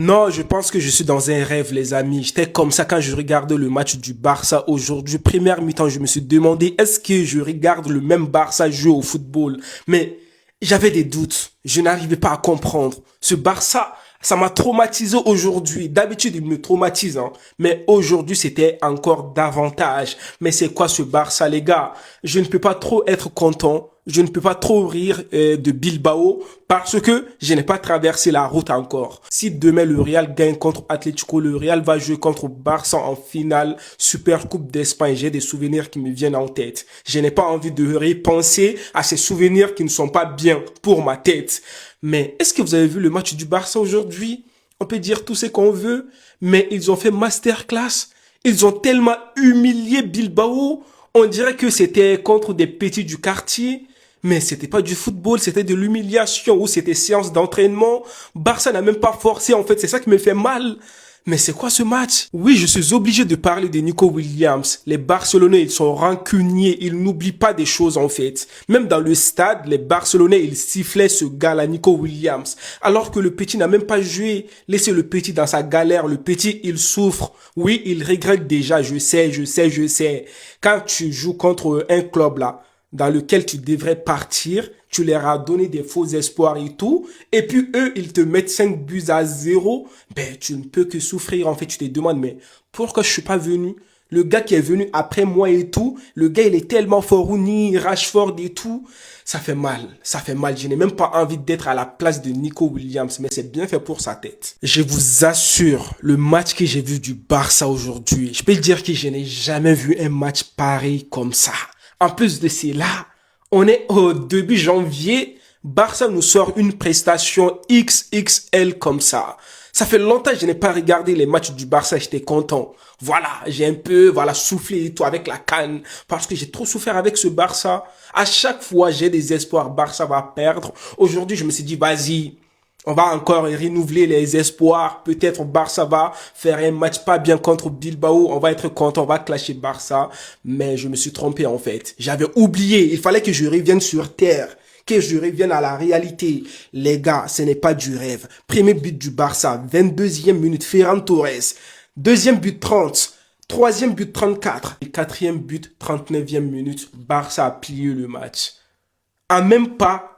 Non, je pense que je suis dans un rêve, les amis. J'étais comme ça quand je regardais le match du Barça aujourd'hui. Première mi-temps, je me suis demandé, est-ce que je regarde le même Barça jouer au football? Mais j'avais des doutes. Je n'arrivais pas à comprendre. Ce Barça, ça m'a traumatisé aujourd'hui. D'habitude, il me traumatise, hein. Mais aujourd'hui, c'était encore davantage. Mais c'est quoi ce Barça, les gars? Je ne peux pas trop être content. Je ne peux pas trop rire de Bilbao parce que je n'ai pas traversé la route encore. Si demain le Real gagne contre Atlético, le Real va jouer contre Barça en finale Super Coupe d'Espagne. J'ai des souvenirs qui me viennent en tête. Je n'ai pas envie de repenser à ces souvenirs qui ne sont pas bien pour ma tête. Mais est-ce que vous avez vu le match du Barça aujourd'hui? On peut dire tout ce qu'on veut, mais ils ont fait masterclass. Ils ont tellement humilié Bilbao. On dirait que c'était contre des petits du quartier. Mais c'était pas du football, c'était de l'humiliation ou c'était séance d'entraînement. Barça n'a même pas forcé, en fait, c'est ça qui me fait mal. Mais c'est quoi ce match? Oui, je suis obligé de parler de Nico Williams. Les Barcelonais, ils sont rancuniers, ils n'oublient pas des choses en fait. Même dans le stade, les Barcelonais, ils sifflaient ce gars-là, Nico Williams. Alors que le petit n'a même pas joué. Laissez le petit dans sa galère, le petit, il souffre. Oui, il regrette déjà, je sais. Quand tu joues contre un club là, dans lequel tu devrais partir, tu leur as donné des faux espoirs et tout, et puis eux, ils te mettent 5 buts à zéro, ben tu ne peux que souffrir. En fait, tu te demandes, mais pourquoi je suis pas venu? Le gars qui est venu après moi et tout, le gars, il est tellement fort, ni Rashford et tout, ça fait mal, ça fait mal. Je n'ai même pas envie d'être à la place de Nico Williams, mais c'est bien fait pour sa tête. Je vous assure, le match que j'ai vu du Barça aujourd'hui, je peux dire que je n'ai jamais vu un match pareil comme ça. En plus de cela, on est au début janvier, Barça nous sort une prestation XXL comme ça. Ça fait longtemps que je n'ai pas regardé les matchs du Barça, j'étais content. Voilà, j'ai un peu, soufflé et tout avec la canne, parce que j'ai trop souffert avec ce Barça. À chaque fois, j'ai des espoirs, Barça va perdre. Aujourd'hui, je me suis dit, vas-y, on va encore renouveler les espoirs. Peut-être Barça va faire un match pas bien contre Bilbao. On va être content, on va clasher Barça. Mais je me suis trompé en fait. J'avais oublié. Il fallait que je revienne sur terre. Que je revienne à la réalité. Les gars, ce n'est pas du rêve. Premier but du Barça, 22e minute, Ferran Torres. Deuxième but 30. Troisième but 34. Et quatrième but 39e minute. Barça a plié le match. En même pas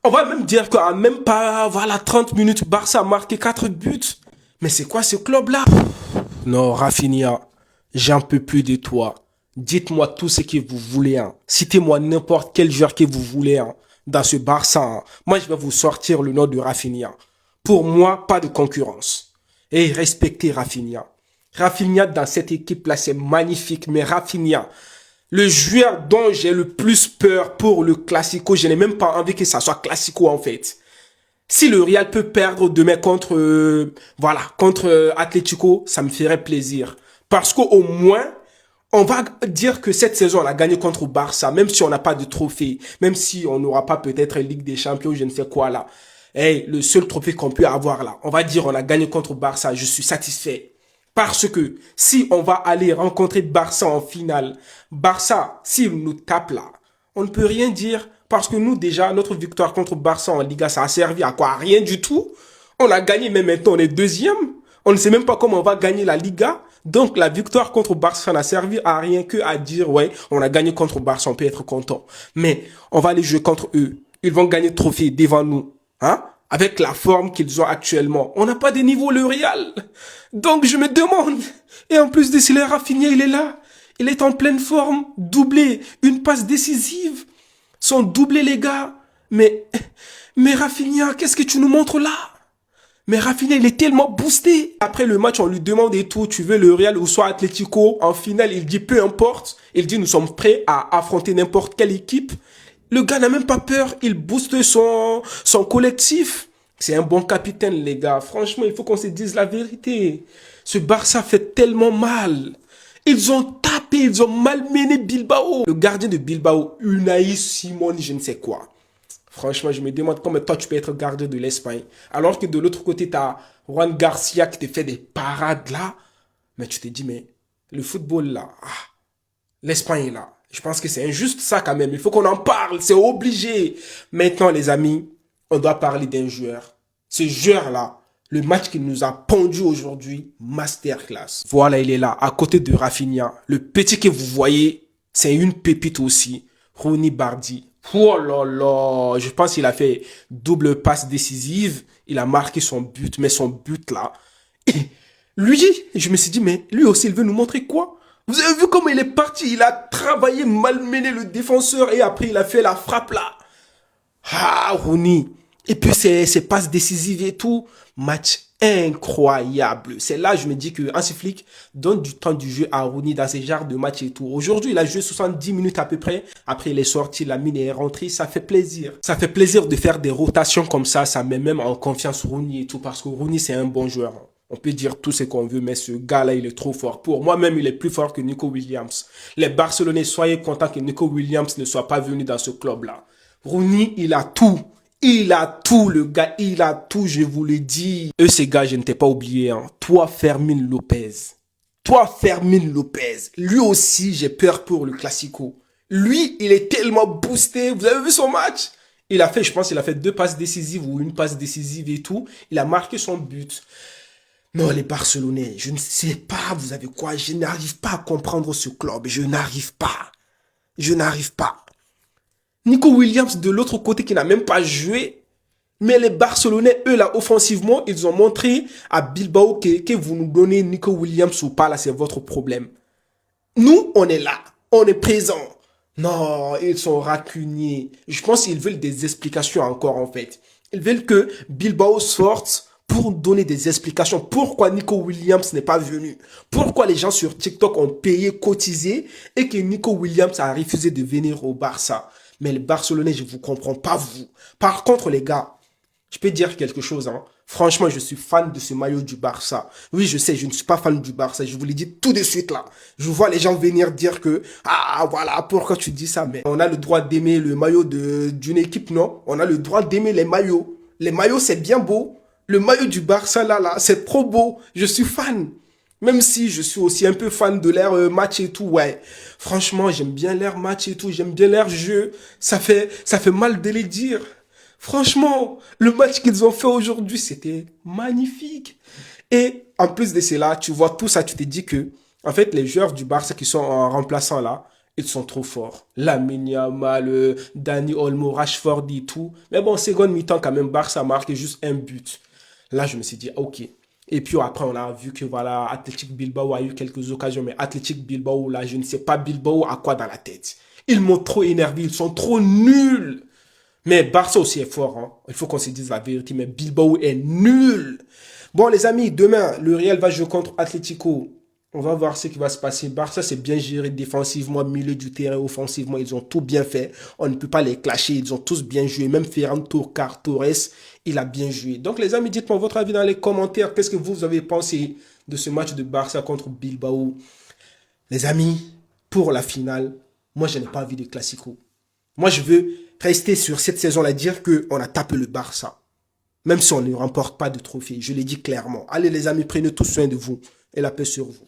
on va même dire qu'en même pas, 30 minutes, Barça a marqué 4 buts. Mais c'est quoi ce club-là? Non, Rafinha, j'en peux plus de toi. Dites-moi tout ce que vous voulez. Hein. Citez-moi n'importe quel joueur que vous voulez hein, dans ce Barça. Hein. Moi, je vais vous sortir le nom de Rafinha. Pour moi, pas de concurrence. Et respectez Rafinha. Rafinha dans cette équipe-là, c'est magnifique. Mais Rafinha, le joueur dont j'ai le plus peur pour le Classico, je n'ai même pas envie que ça soit Classico en fait. Si le Real peut perdre demain contre, contre Atlético, ça me ferait plaisir. Parce qu'au moins, on va dire que cette saison, on a gagné contre Barça, même si on n'a pas de trophée, même si on n'aura pas peut-être Ligue des Champions, je ne sais quoi là. Hey, le seul trophée qu'on peut avoir là, on va dire on a gagné contre Barça, je suis satisfait. Parce que si on va aller rencontrer Barça en finale, Barça, s'il nous tape là, on ne peut rien dire. Parce que nous, déjà, notre victoire contre Barça en Liga, ça a servi à quoi? Rien du tout. On a gagné, mais maintenant on est deuxième. On ne sait même pas comment on va gagner la Liga. Donc la victoire contre Barça n'a servi à rien que à dire, ouais, on a gagné contre Barça, on peut être content. Mais on va aller jouer contre eux. Ils vont gagner le trophée devant nous. Hein? Avec la forme qu'ils ont actuellement. On n'a pas de niveau le Real. Donc je me demande. Et en plus de cela, Rafinha, il est là. Il est en pleine forme. Doublé. Une passe décisive. Son doublé, les gars. Mais Rafinha, qu'est-ce que tu nous montres là? Mais Rafinha, il est tellement boosté. Après le match, on lui demande et tout, tu veux le Real ou soit Atlético. En finale, il dit peu importe. Il dit nous sommes prêts à affronter n'importe quelle équipe. Le gars n'a même pas peur. Il booste son collectif. C'est un bon capitaine, les gars. Franchement, il faut qu'on se dise la vérité. Ce Barça fait tellement mal. Ils ont tapé, ils ont malmené Bilbao. Le gardien de Bilbao, Unai Simon, je ne sais quoi. Franchement, je me demande comment toi tu peux être gardien de l'Espagne. Alors que de l'autre côté, tu as Juan Garcia qui te fait des parades là. Mais tu te dis, mais le football là, l'Espagne là, je pense que c'est injuste ça quand même. Il faut qu'on en parle, c'est obligé. Maintenant les amis, on doit parler d'un joueur. Ce joueur là, Le match qu'il nous a pondu aujourd'hui, masterclass. Voilà, il est là, à côté de Rafinha. Le petit que vous voyez, c'est une pépite aussi. Rooney Bardi. Oh là là, je pense qu'il a fait double passe décisive. Il a marqué son but, mais son but là. Et lui, je me suis dit, mais lui aussi, il veut nous montrer quoi? Vous avez vu comment il est parti? Il a travaillé, malmené le défenseur et après il a fait la frappe là. Ah, Rooney. Et puis ses passes décisives et tout. Match incroyable. C'est là je me dis que Hansi Flick donne du temps du jeu à Rooney dans ces genres de matchs et tout. Aujourd'hui, il a joué 70 minutes à peu près. Après, il est sorti, la mine est rentrée. Ça fait plaisir. Ça fait plaisir de faire des rotations comme ça. Ça met même en confiance Rooney et tout. Parce que Rooney, c'est un bon joueur. On peut dire tout ce qu'on veut, mais ce gars-là, il est trop fort. Pour moi-même, il est plus fort que Nico Williams. Les Barcelonais, soyez contents que Nico Williams ne soit pas venu dans ce club-là. Rooney, il a tout. Il a tout, le gars. Il a tout, je vous le dis. Eux, ces gars, je ne t'ai pas oublié. Hein. Toi, Fermin Lopez. Toi, Fermin Lopez. Lui aussi, j'ai peur pour le Classico. Lui, il est tellement boosté. Vous avez vu son match? Il a fait, je pense, il a fait 2 passes décisives ou une passe décisive et tout. Il a marqué son but. Non, les Barcelonais, je ne sais pas, vous avez quoi? Je n'arrive pas à comprendre ce club. Je n'arrive pas. Je n'arrive pas. Nico Williams de l'autre côté qui n'a même pas joué. Mais les Barcelonais, eux là, offensivement, ils ont montré à Bilbao que vous nous donnez Nico Williams ou pas, là, c'est votre problème. Nous, on est là. On est présent. Non, ils sont rancuniers. Je pense qu'ils veulent des explications encore, en fait. Ils veulent que Bilbao sorte pour donner des explications. Pourquoi Nico Williams n'est pas venu? Pourquoi les gens sur TikTok ont payé, cotisé et que Nico Williams a refusé de venir au Barça? Mais les Barcelonais, je ne vous comprends pas, vous. Par contre, les gars, je peux dire quelque chose. Hein. Franchement, je suis fan de ce maillot du Barça. Oui, je sais, je ne suis pas fan du Barça. Je vous l'ai dit tout de suite là. Je vois les gens venir dire que, ah voilà, pourquoi tu dis ça? Mais on a le droit d'aimer le maillot d'une équipe, non? On a le droit d'aimer les maillots. Les maillots, c'est bien beau. Le maillot du Barça là, c'est trop beau. Je suis fan. Même si je suis aussi un peu fan de leur match et tout, ouais. Franchement, j'aime bien leur match et tout, j'aime bien leur jeu. Ça fait mal de les dire. Franchement, le match qu'ils ont fait aujourd'hui, c'était magnifique. Et en plus de cela, tu vois tout ça, tu te dis que, en fait, les joueurs du Barça qui sont en remplaçant là, ils sont trop forts. Lamine Yamal, Dani Olmo, Rashford et tout. Mais bon, seconde mi-temps, quand même, Barça a marqué juste un but. Là, je me suis dit, ok. Et puis après, on a vu que voilà, Athletic Bilbao a eu quelques occasions, mais Athletic Bilbao, là, je ne sais pas Bilbao a quoi dans la tête. Ils m'ont trop énervé, ils sont trop nuls. Mais Barça aussi est fort, hein. Il faut qu'on se dise la vérité, mais Bilbao est nul. Bon, les amis, demain, le Real va jouer contre Atlético. On va voir ce qui va se passer. Barça, c'est bien géré défensivement, milieu du terrain, offensivement. Ils ont tout bien fait. On ne peut pas les clasher. Ils ont tous bien joué. Même Ferran Torres, il a bien joué. Donc, les amis, dites-moi votre avis dans les commentaires. Qu'est-ce que vous avez pensé de ce match de Barça contre Bilbao? Les amis, pour la finale, moi, je n'ai pas envie de Classico. Moi, je veux rester sur cette saison-là, dire qu'on a tapé le Barça. Même si on ne remporte pas de trophée. Je l'ai dit clairement. Allez, les amis, prenez tout soin de vous. Et la paix sur vous.